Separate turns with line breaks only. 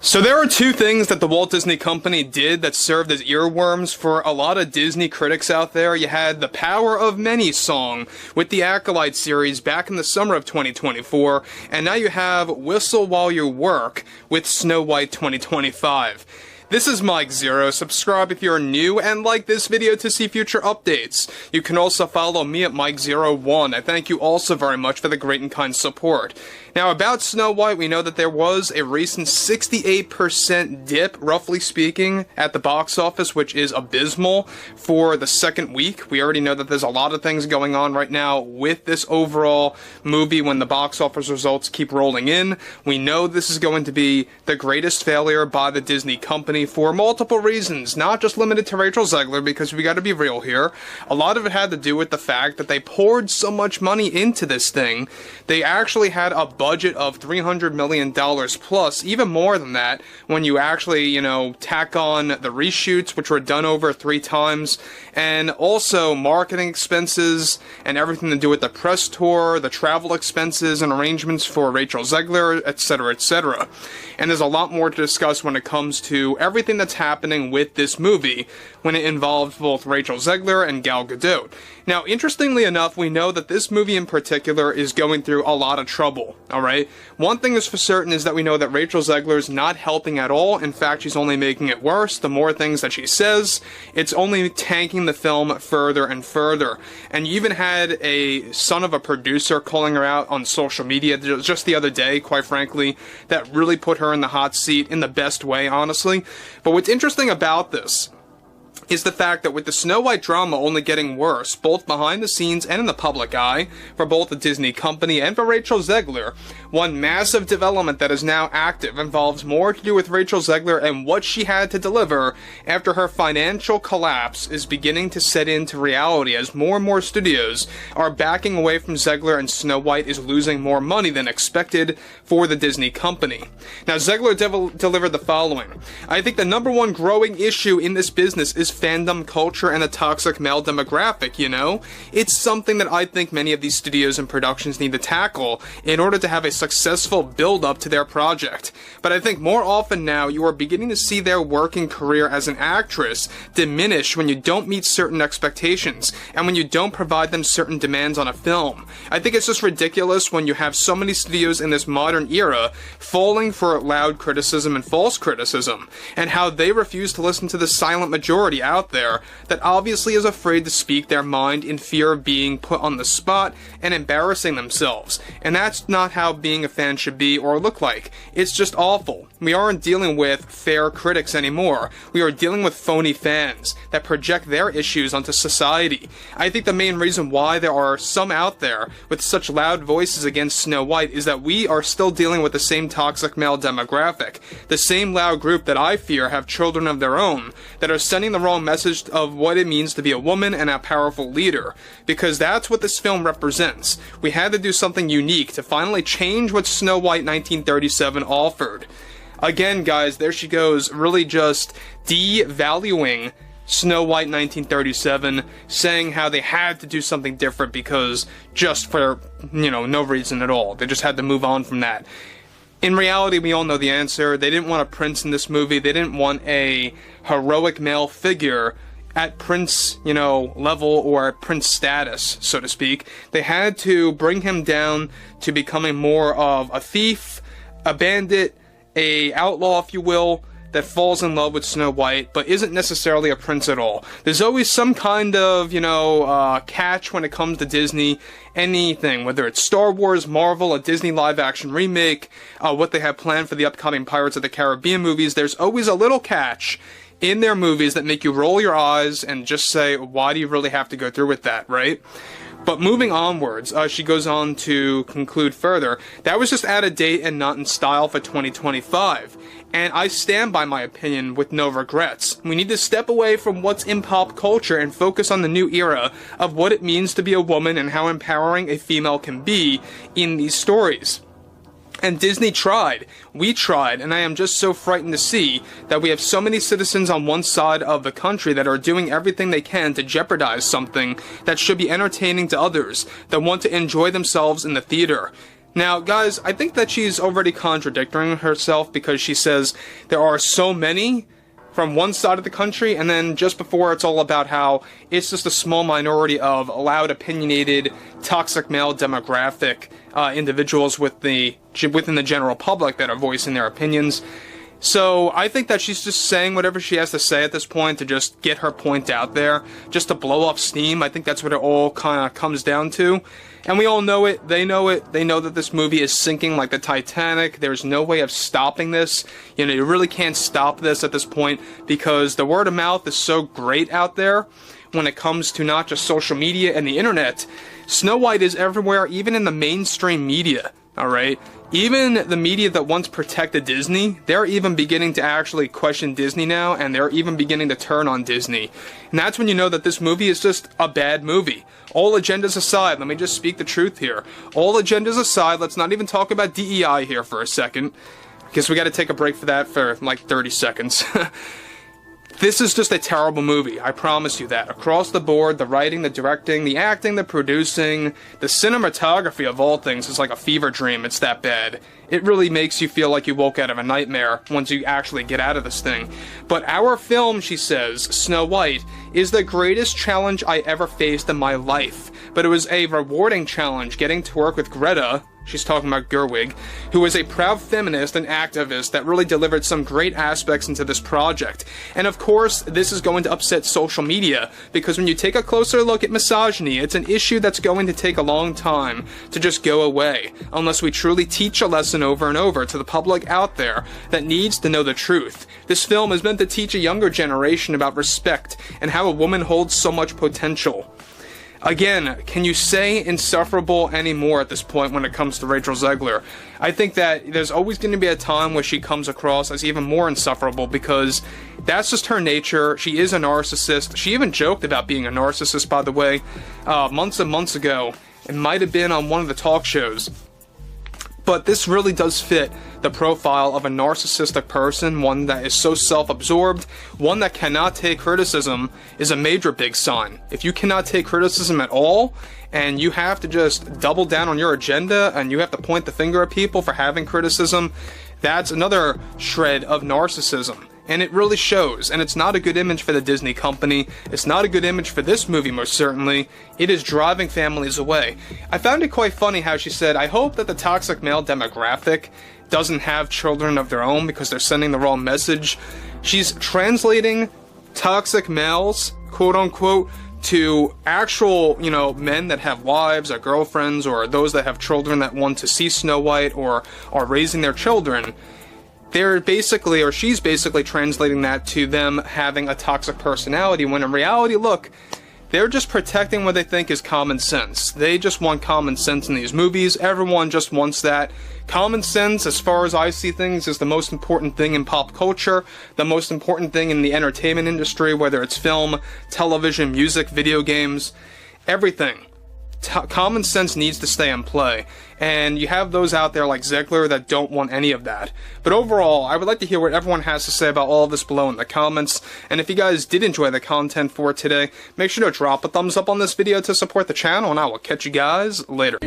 So there are two things that the Walt Disney Company did that served as earworms for a lot of Disney critics out there. You had the Power of Many song with the Acolyte series back in the summer of 2024, and now you have Whistle While You Work with Snow White 2025. This is Mike Zero. Subscribe if you're new and like this video to see future updates. You can also follow me at Mike01. I thank you also very much for the great and kind support. Now, about Snow White, we know that there was a recent 68% dip, roughly speaking, at the box office, which is abysmal for the second week. We already know that there's a lot of things going on right now with this overall movie when the box office results keep rolling in. We know this is going to be the greatest failure by the Disney Company for multiple reasons, not just limited to Rachel Zegler, because we gotta be real here. A lot of it had to do with the fact that they poured so much money into this thing. They actually had a budget of $300 million plus, even more than that, when you actually, tack on the reshoots, which were done over 3 times, and also marketing expenses and everything to do with the press tour, the travel expenses and arrangements for Rachel Zegler, etc., etc. And there's a lot more to discuss when it comes to everything that's happening with this movie when it involves both Rachel Zegler and Gal Gadot. Now, interestingly enough, we know that this movie in particular is going through a lot of trouble, alright? One thing is for certain is that we know that Rachel Zegler is not helping at all. In fact, she's only making it worse. The more things that she says, it's only tanking the film further and further. And you even had a son of a producer calling her out on social media just the other day, quite frankly, that really put her in the hot seat in the best way, honestly. But what's interesting about this is the fact that with the Snow White drama only getting worse, both behind the scenes and in the public eye, for both the Disney Company and for Rachel Zegler, one massive development that is now active involves more to do with Rachel Zegler and what she had to deliver after her financial collapse is beginning to set into reality as more and more studios are backing away from Zegler and Snow White is losing more money than expected for the Disney Company. Now, Zegler delivered the following. I think the number one growing issue in this business is fandom culture and the toxic male demographic, It's something that I think many of these studios and productions need to tackle in order to have a successful build-up to their project. But I think more often now, you are beginning to see their working career as an actress diminish when you don't meet certain expectations and when you don't provide them certain demands on a film. I think it's just ridiculous when you have so many studios in this modern era falling for loud criticism and false criticism, and how they refuse to listen to the silent majority out there that obviously is afraid to speak their mind in fear of being put on the spot and embarrassing themselves. And that's not how being a fan should be or look like. It's just awful. We aren't dealing with fair critics anymore. We are dealing with phony fans that project their issues onto society. I think the main reason why there are some out there with such loud voices against Snow White is that we are still dealing with the same toxic male demographic, the same loud group that I fear have children of their own that are sending the wrong message of what it means to be a woman and a powerful leader, because that's what this film represents. We had to do something unique to finally change what Snow White 1937 offered. Again, guys, there she goes, really just devaluing Snow White 1937, saying how they had to do something different because just for, no reason at all. They just had to move on from that. In reality, we all know the answer. They didn't want a prince in this movie. They didn't want a heroic male figure at prince, level or at prince status, so to speak. They had to bring him down to becoming more of a thief, a bandit, a outlaw, if you will, that falls in love with Snow White, but isn't necessarily a prince at all. There's always some kind of, catch when it comes to Disney. Anything, whether it's Star Wars, Marvel, a Disney live-action remake, what they have planned for the upcoming Pirates of the Caribbean movies, there's always a little catch in their movies that make you roll your eyes and just say, why do you really have to go through with that, right? But moving onwards, she goes on to conclude further, that was just out of date and not in style for 2025. And I stand by my opinion with no regrets. We need to step away from what's in pop culture and focus on the new era of what it means to be a woman and how empowering a female can be in these stories. And Disney tried. We tried, and I am just so frightened to see that we have so many citizens on one side of the country that are doing everything they can to jeopardize something that should be entertaining to others that want to enjoy themselves in the theater. Now, guys, I think that she's already contradicting herself because she says there are so many from one side of the country, and then just before it's all about how it's just a small minority of loud, opinionated, toxic male demographic individuals within the general public that are voicing their opinions. So I think that she's just saying whatever she has to say at this point to just get her point out there, just to blow off steam. I think that's what it all kind of comes down to. And we all know it. They know it. They know that this movie is sinking like the Titanic. There's no way of stopping this. You know, you really can't stop this at this point because the word of mouth is so great out there when it comes to not just social media and the internet. Snow White is everywhere, even in the mainstream media. Alright? Even the media that once protected Disney, they're even beginning to actually question Disney now, and they're even beginning to turn on Disney. And that's when you know that this movie is just a bad movie. All agendas aside, let me just speak the truth here. All agendas aside, let's not even talk about DEI here for a second. Guess we gotta take a break for that for like 30 seconds. This is just a terrible movie, I promise you that. Across the board, the writing, the directing, the acting, the producing, the cinematography of all things is like a fever dream, it's that bad. It really makes you feel like you woke out of a nightmare once you actually get out of this thing. But our film, she says, Snow White, is the greatest challenge I ever faced in my life. But it was a rewarding challenge getting to work with Greta, she's talking about Gerwig, who is a proud feminist and activist that really delivered some great aspects into this project. And of course, this is going to upset social media, because when you take a closer look at misogyny, it's an issue that's going to take a long time to just go away, unless we truly teach a lesson over and over to the public out there that needs to know the truth. This film is meant to teach a younger generation about respect and how a woman holds so much potential. Again, can you say insufferable anymore at this point when it comes to Rachel Zegler? I think that there's always going to be a time where she comes across as even more insufferable because that's just her nature. She is a narcissist. She even joked about being a narcissist, by the way, months and months ago. It might have been on one of the talk shows. But this really does fit the profile of a narcissistic person, one that is so self-absorbed, one that cannot take criticism is a major big sign. If you cannot take criticism at all, and you have to just double down on your agenda, and you have to point the finger at people for having criticism, that's another shred of narcissism. And it really shows, and it's not a good image for the Disney company, it's not a good image for this movie most certainly, it is driving families away. I found it quite funny how she said, I hope that the toxic male demographic doesn't have children of their own because they're sending the wrong message. She's translating toxic males, quote unquote, to actual, men that have wives or girlfriends or those that have children that want to see Snow White or are raising their children. They're basically, or she's basically translating that to them having a toxic personality, when in reality, look, they're just protecting what they think is common sense. They just want common sense in these movies. Everyone just wants that. Common sense, as far as I see things, is the most important thing in pop culture, the most important thing in the entertainment industry, whether it's film, television, music, video games, everything. Common sense needs to stay in play, and you have those out there like Zegler that don't want any of that. But overall, I would like to hear what everyone has to say about all of this below in the comments, and if you guys did enjoy the content for today, make sure to drop a thumbs up on this video to support the channel, and I will catch you guys later.